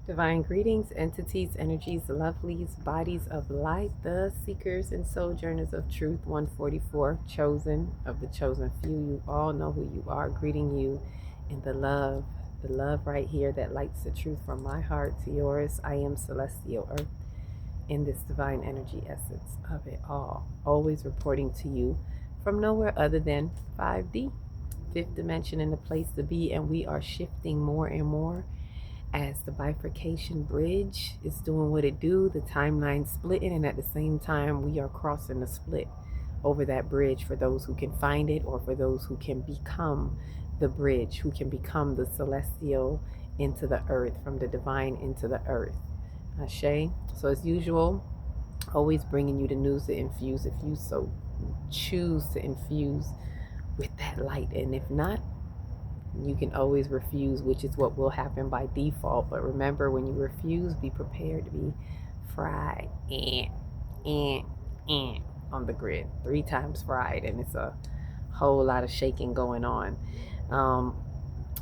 Divine greetings, entities, energies, lovelies, bodies of light, the seekers and sojourners of truth. 144, chosen of the chosen few. You all know who you are. Greeting you in the love right here that lights the truth from my heart to yours. I am celestial earth in this divine energy essence of it all. Always reporting to you from nowhere other than 5D, fifth dimension, in the place to be. And we are shifting more and more as the bifurcation bridge is doing what it do, the timeline splitting, and at the same time we are crossing the split over that bridge for those who can find it, or for those who can become the bridge, who can become the celestial into the earth, from the divine into the earth. Ashe. So as usual, always bringing you the news to infuse, if you so choose to infuse with that light. And if not, you can always refuse, which is what will happen by default. But remember, when you refuse, be prepared to be fried on the grid, 3 times fried, and it's a whole lot of shaking going on.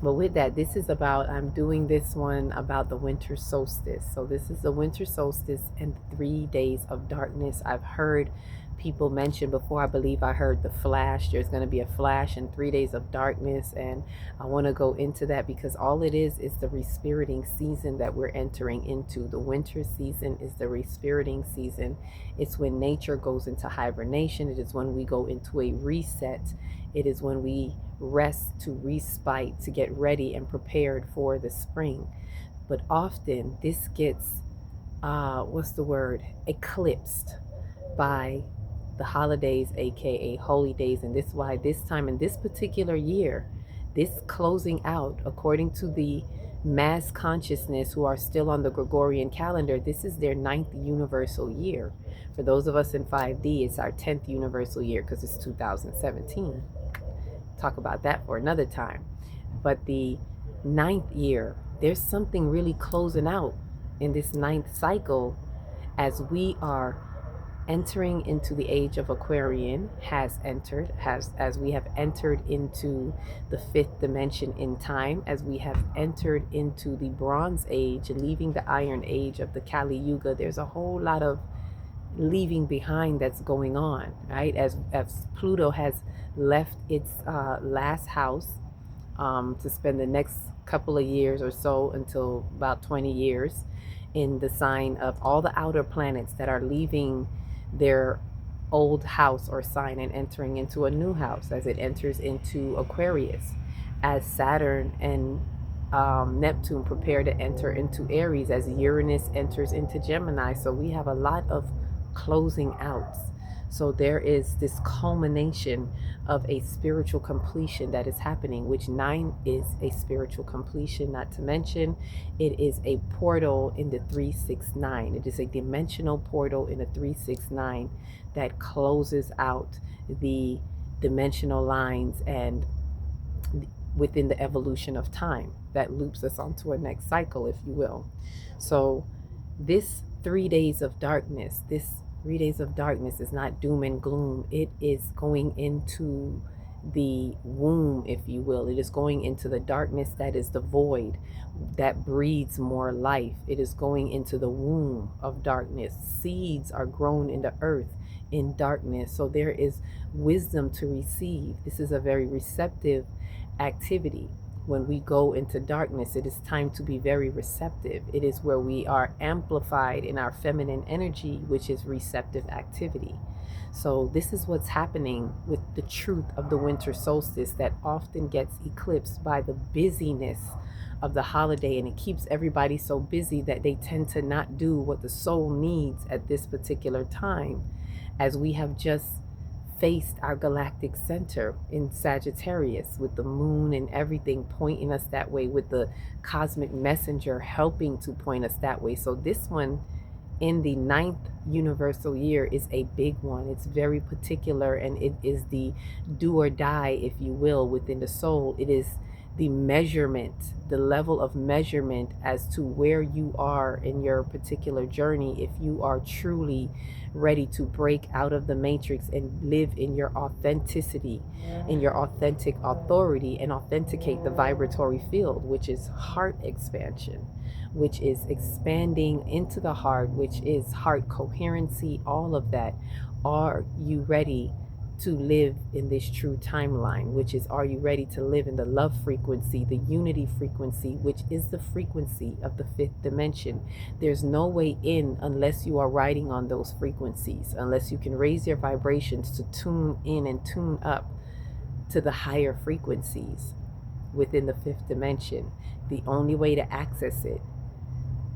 But with that, this is about, I'm doing this one about the winter solstice. So this is the winter solstice and 3 days of darkness. I've heard people mention before, I believe I heard the flash. There's going to be a flash and 3 days of darkness. And I want to go into that because all it is the respiriting season that we're entering into. The winter season is the respiriting season. It's when nature goes into hibernation. It is when we go into a reset. It is when we rest to respite, to get ready and prepared for the spring. But often this gets, eclipsed by the holidays, aka holy days. And this is why this time in this particular year, this closing out, according to the mass consciousness who are still on the Gregorian calendar, this is their 9th universal year. For those of us in 5D, it's our 10th universal year because it's 2017. Talk about that for another time. But the 9th year, there's something really closing out in this 9th cycle as we are entering into the age of Aquarian, as we have entered into the 5th dimension in time, as we have entered into the Bronze Age, leaving the Iron Age of the Kali Yuga. There's a whole lot of leaving behind that's going on, right? As Pluto has left its last house to spend the next couple of years or so, until about 20 years, in the sign of all the outer planets that are leaving their old house or sign and entering into a new house, as it enters into Aquarius, as Saturn and Neptune prepare to enter into Aries, as Uranus enters into Gemini. So we have a lot of closing outs. So there is this culmination of a spiritual completion that is happening, which 9 is a spiritual completion, not to mention it is a portal in the 369. It is a dimensional portal in the 369 that closes out the dimensional lines and within the evolution of time that loops us onto a next cycle, if you will. So this 3 days of darkness, this 3 days of darkness is not doom and gloom. It is going into the womb, if you will. It is going into the darkness that is the void, that breeds more life. It is going into the womb of darkness. Seeds are grown in the earth in darkness. So there is wisdom to receive. This is a very receptive activity. When we go into darkness, it is time to be very receptive. It is where we are amplified in our feminine energy, which is receptive activity. So this is what's happening with the truth of the winter solstice that often gets eclipsed by the busyness of the holiday. And it keeps everybody so busy that they tend to not do what the soul needs at this particular time, as we have just faced our galactic center in Sagittarius, with the moon and everything pointing us that way, with the cosmic messenger helping to point us that way. So this one in the 9th universal year is a big one. It's very particular, and it is the do or die, if you will, within the soul. It is the measurement, the level of measurement as to where you are in your particular journey, if you are truly ready to break out of the matrix and live in your authenticity, in your authentic authority, and authenticate the vibratory field, which is heart expansion, which is expanding into the heart, which is heart coherency, all of that. Are you ready to live in this true timeline, which is, are you ready to live in the love frequency, the unity frequency, which is the frequency of the fifth dimension? There's no way in unless you are riding on those frequencies, unless you can raise your vibrations to tune in and tune up to the higher frequencies within the fifth dimension. The only way to access it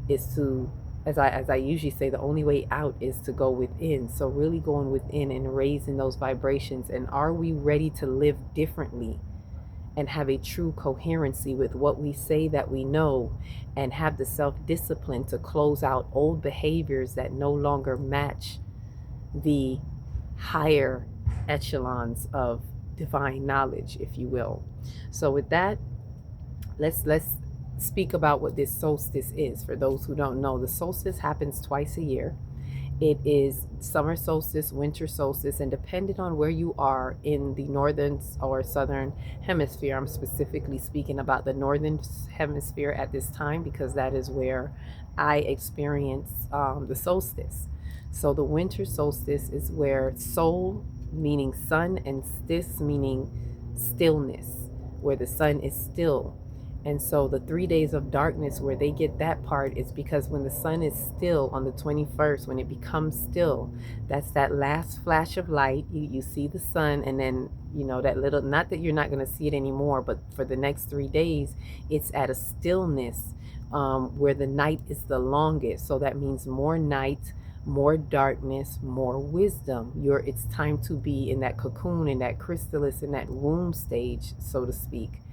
is to, as I usually say, the only way out is to go within. So really going within and raising those vibrations. And are we ready to live differently and have a true coherency with what we say that we know, and have the self-discipline to close out old behaviors that no longer match the higher echelons of divine knowledge, if you will. So with that, let's speak about what this solstice is. For those who don't know, the solstice happens twice a year. It is summer solstice, winter solstice, and depending on where you are in the northern or southern hemisphere, I'm specifically speaking about the northern hemisphere at this time because that is where I experience the solstice. So the winter solstice is where sol meaning sun and stis meaning stillness, where the sun is still. And so the 3 days of darkness, where they get that part, is because when the sun is still on the 21st, when it becomes still, that's that last flash of light. You see the sun, and then, that little, not that you're not going to see it anymore, but for the next 3 days, it's at a stillness where the night is the longest. So that means more night, more darkness, more wisdom. It's time to be in that cocoon, in that chrysalis, in that womb stage, so to speak.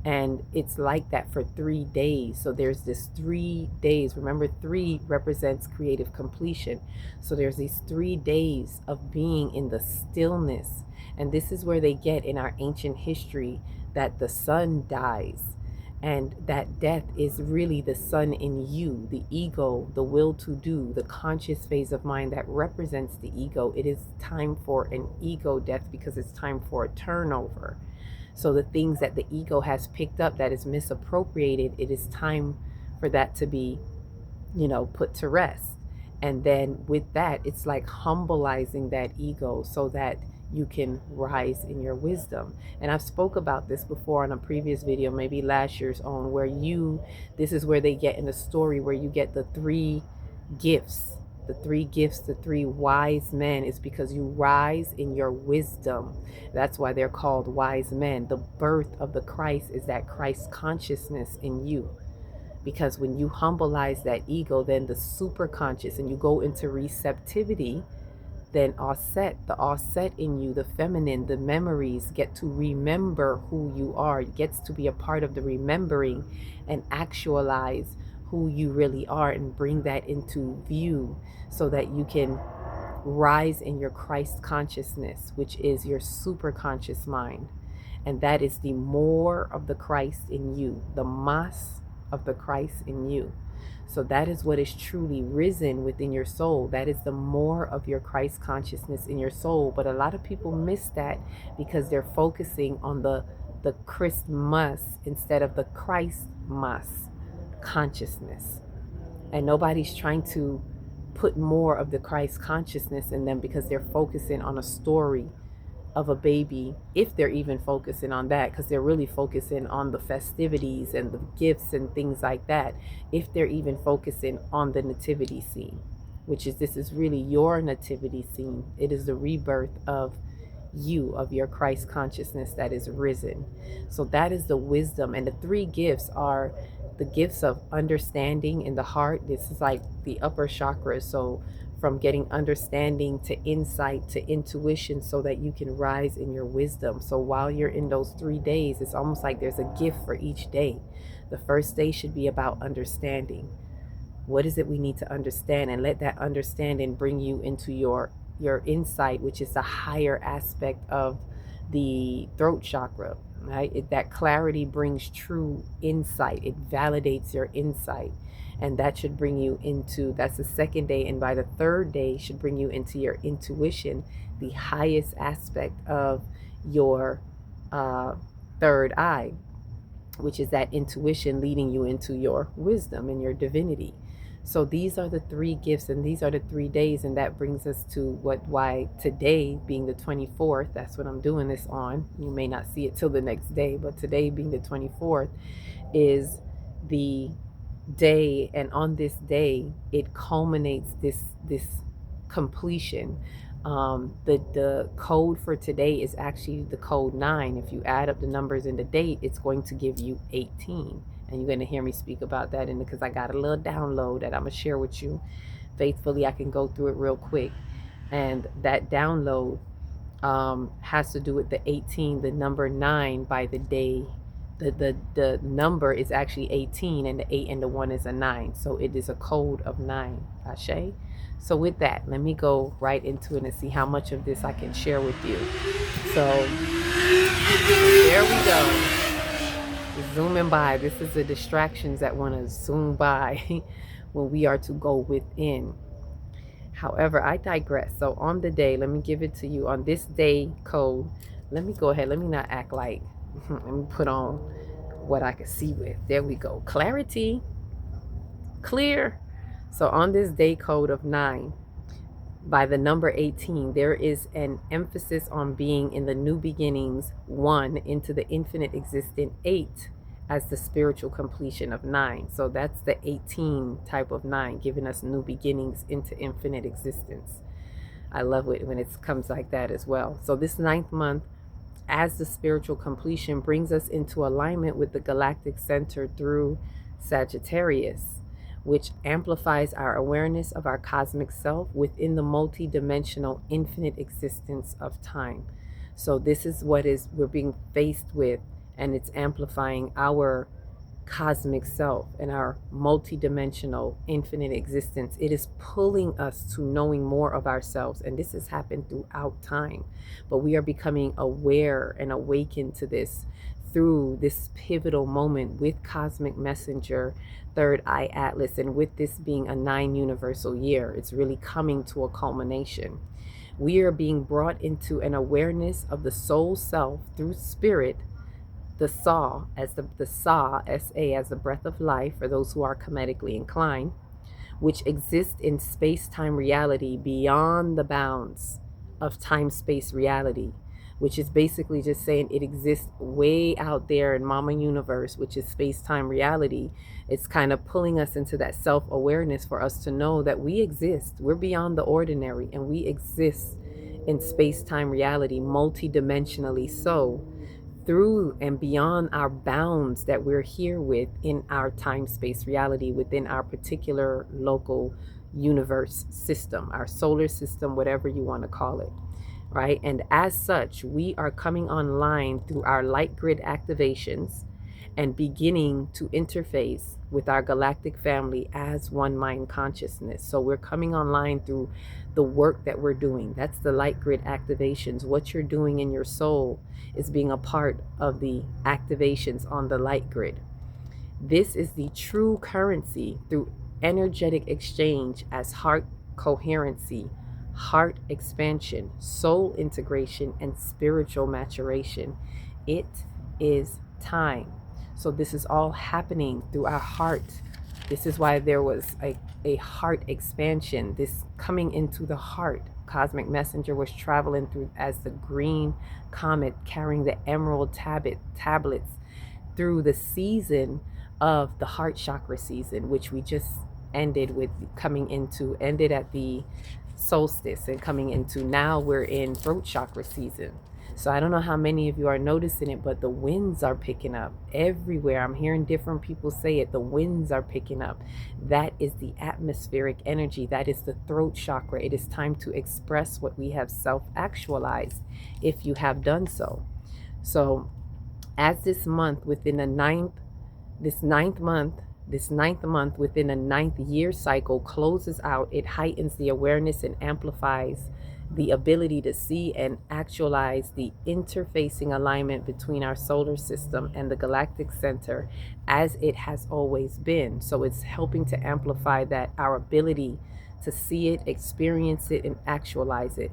And it's like that for 3 days. So there's this 3 days. Remember, 3 represents creative completion. So there's these 3 days of being in the stillness. And this is where they get in our ancient history that the sun dies. And that death is really the sun in you, the ego, the will to do, the conscious phase of mind that represents the ego. It is time for an ego death because it's time for a turnover. So the things that the ego has picked up that is misappropriated, it is time for that to be, put to rest. And then with that, it's like humbleizing that ego so that you can rise in your wisdom. And I've spoke about this before on a previous video, maybe last year's own, where this is where they get in the story where you get the 3 gifts. The 3 gifts, the 3 wise men, is because you rise in your wisdom. That's why they're called wise men. The birth of the Christ is that Christ consciousness in you. Because when you humbleize that ego, then the super conscious, and you go into receptivity, then the offset in you, the feminine, the memories get to remember who you are. It gets to be a part of the remembering and actualize who you really are and bring that into view so that you can rise in your Christ consciousness, which is your super conscious mind. And that is the more of the Christ in you, the mass of the Christ in you. So that is what is truly risen within your soul. That is the more of your Christ consciousness in your soul. But a lot of people miss that because they're focusing on the Christmas instead of the Christmas consciousness. And nobody's trying to put more of the Christ consciousness in them because they're focusing on a story of a baby, if they're even focusing on that, because they're really focusing on the festivities and the gifts and things like that, if they're even focusing on the nativity scene, which is, this is really your nativity scene. It is the rebirth of you, of your Christ consciousness that is risen. So that is the wisdom. And the 3 gifts are the gifts of understanding in the heart. This is like the upper chakras. So from getting understanding to insight to intuition so that you can rise in your wisdom. So while you're in those 3 days, it's almost like there's a gift for each day. The first day should be about understanding. What is it we need to understand? And let that understanding bring you into your insight, which is the higher aspect of the throat chakra. right? That clarity brings true insight. It validates your insight. And that should bring you into, that's the second day. And by the third day, should bring you into your intuition, the highest aspect of your uh, third eye, which is that intuition leading you into your wisdom and your divinity. So these are the three gifts and these are the 3 days. And that brings us to why today being the 24th, that's what I'm doing this on. You may not see it till the next day, but today being the 24th is the day. And on this day, it culminates this completion. The code for today is actually the code 9. If you add up the numbers and the date, it's going to give you 18. And you're going to hear me speak about that because I got a little download that I'm going to share with you. Faithfully, I can go through it real quick. And that download has to do with the 18, the number 9 by the day. The number is actually 18, and the 8 and the 1 is a 9. So it is a code of 9. Ashe? So with that, let me go right into it and see how much of this I can share with you. So there we go. Zooming by. This is the distractions that want to zoom by when we are to go within. However, I digress. So on the day, let me give it to you. On this day code, let me go ahead. Let me not act like, let me put on what I can see with. There we go. Clarity. Clear. So on this day code of 9, by the number 18, there is an emphasis on being in the new beginnings 1 into the infinite existent 8 as the spiritual completion of 9. So that's the 18 type of 9, giving us new beginnings into infinite existence. I love it when it comes like that as well. So this 9th month, as the spiritual completion, brings us into alignment with the galactic center through Sagittarius, which amplifies our awareness of our cosmic self within the multi-dimensional infinite existence of time. So this is what we're being faced with, and it's amplifying our cosmic self and our multi-dimensional infinite existence. It is pulling us to knowing more of ourselves, and this has happened throughout time, but we are becoming aware and awakened to this through this pivotal moment with Cosmic Messenger, Third Eye Atlas, and with this being a 9 universal year, it's really coming to a culmination. We are being brought into an awareness of the soul self through spirit, the Sa as the Sa, S-A, as the breath of life for those who are comedically inclined, which exists in space-time reality beyond the bounds of time-space reality, which is basically just saying it exists way out there in Mama Universe, which is space-time reality. It's kind of pulling us into that self-awareness for us to know that we exist. We're beyond the ordinary, and we exist in space-time reality, multidimensionally so, through and beyond our bounds that we're here with in our time-space reality, within our particular local universe system, our solar system, whatever you want to call it, right? And as such, we are coming online through our light grid activations and beginning to interface with our galactic family as one mind consciousness. So we're coming online through the work that we're doing. That's the light grid activations. What you're doing in your soul is being a part of the activations on the light grid. This is the true currency through energetic exchange as heart coherency, heart expansion, soul integration, and spiritual maturation. It is time. So this is all happening through our heart. This is why there was a heart expansion, this coming into the heart. Cosmic Messenger was traveling through as the green comet, carrying the emerald tablets through the season of the heart chakra season, which we just ended at the solstice and coming into, now we're in throat chakra season. So I don't know how many of you are noticing it, but the winds are picking up everywhere. I'm hearing different people say it. The winds are picking up. That is the atmospheric energy. That is the throat chakra. It is time to express what we have self-actualized if you have done so. So as this month within this ninth month within a 9th year cycle closes out, it heightens the awareness and amplifies the ability to see and actualize the interfacing alignment between our solar system and the galactic center as it has always been. So it's helping to amplify that, our ability to see it, experience it, and actualize it.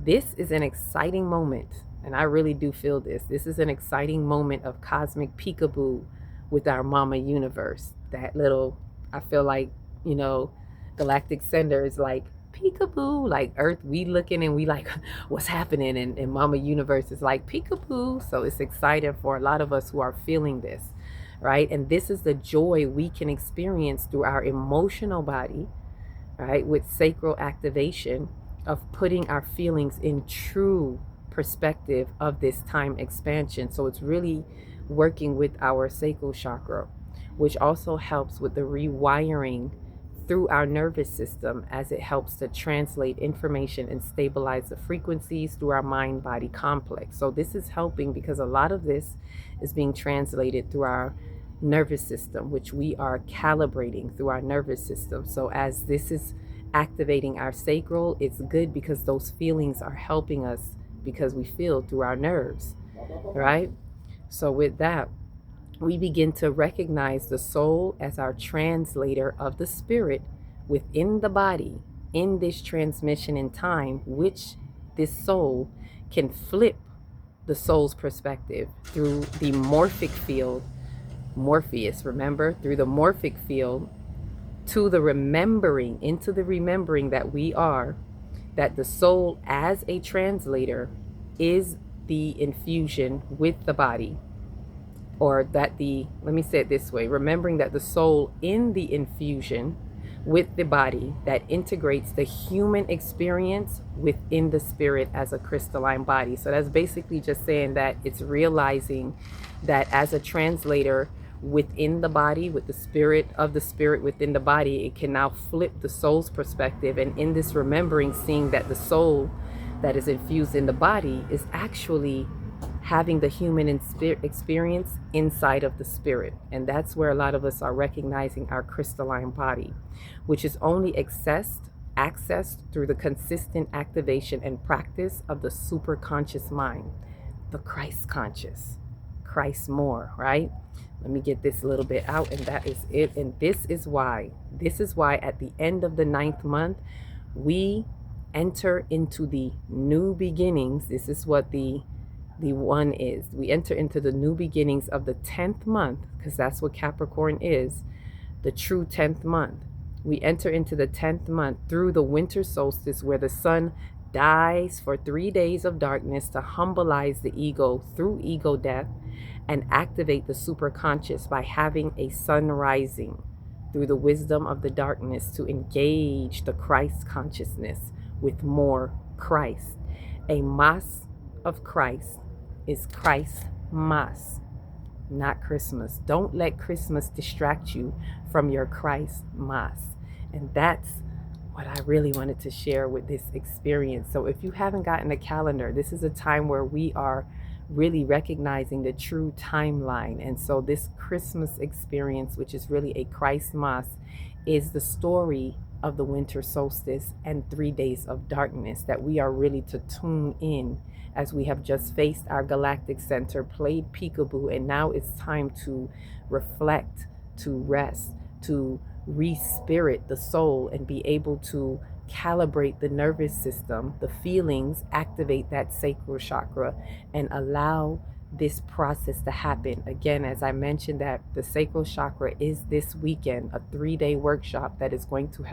This is an exciting moment, and I really do feel this. This is an exciting moment of cosmic peekaboo with our mama universe. That little, I feel like, you know, galactic center is like peekaboo, like Earth, we looking and we like, what's happening? And mama universe is like peekaboo. So it's exciting for a lot of us who are feeling this, right? And this is the joy we can experience through our emotional body, right, with sacral activation of putting our feelings in true perspective of this time expansion. So it's really working with our sacral chakra, which also helps with the rewiring through our nervous system, as it helps to translate information and stabilize the frequencies through our mind body complex. So this is helping because a lot of this is being translated through our nervous system, which we are calibrating through our nervous system. So as this is activating our sacral, it's good because those feelings are helping us because we feel through our nerves, right? So with that, we begin to recognize the soul as our translator of the spirit within the body in this transmission in time, which this soul can flip the soul's perspective through the morphic field, Morpheus, remember, through the morphic field to the remembering, into the remembering that we are, that the soul as a translator is the infusion with the body, or that the, let me say it this way, remembering that the soul in the infusion with the body that integrates the human experience within the spirit as a crystalline body. So that's basically just saying that it's realizing that as a translator within the body, with the spirit of the spirit within the body, it can now flip the soul's perspective. And in this remembering, seeing that the soul that is infused in the body is actually having the human experience inside of the spirit. And that's where a lot of us are recognizing our crystalline body, which is only accessed through the consistent activation and practice of the superconscious mind, the Christ conscious, Christ more, right? Let me get this a little bit out, and that is it. And this is why at the end of the 9th month, we enter into the new beginnings. This is what the one is. We enter into the new beginnings of the 10th month, because that's what Capricorn is, the true 10th month. We enter into the 10th month through the winter solstice, where the sun dies for 3 days of darkness to humbleize the ego through ego death and activate the superconscious by having a sun rising through the wisdom of the darkness to engage the Christ consciousness with more Christ. A Mass of Christ is Christ Mass, not Christmas. Don't let Christmas distract you from your Christ Mass. And that's what I really wanted to share with this experience. So if you haven't gotten a calendar, this is a time where we are really recognizing the true timeline. And so this Christmas experience, which is really a Christ Mass, is the story of the winter solstice and 3 days of darkness that we are really to tune in, as we have just faced our galactic center, played peekaboo, and now it's time to reflect, to rest, to re-spirit the soul and be able to calibrate the nervous system, the feelings, activate that sacral chakra, and allow this process to happen. Again, as I mentioned, that the sacral chakra is this weekend, a 3-day workshop that is going to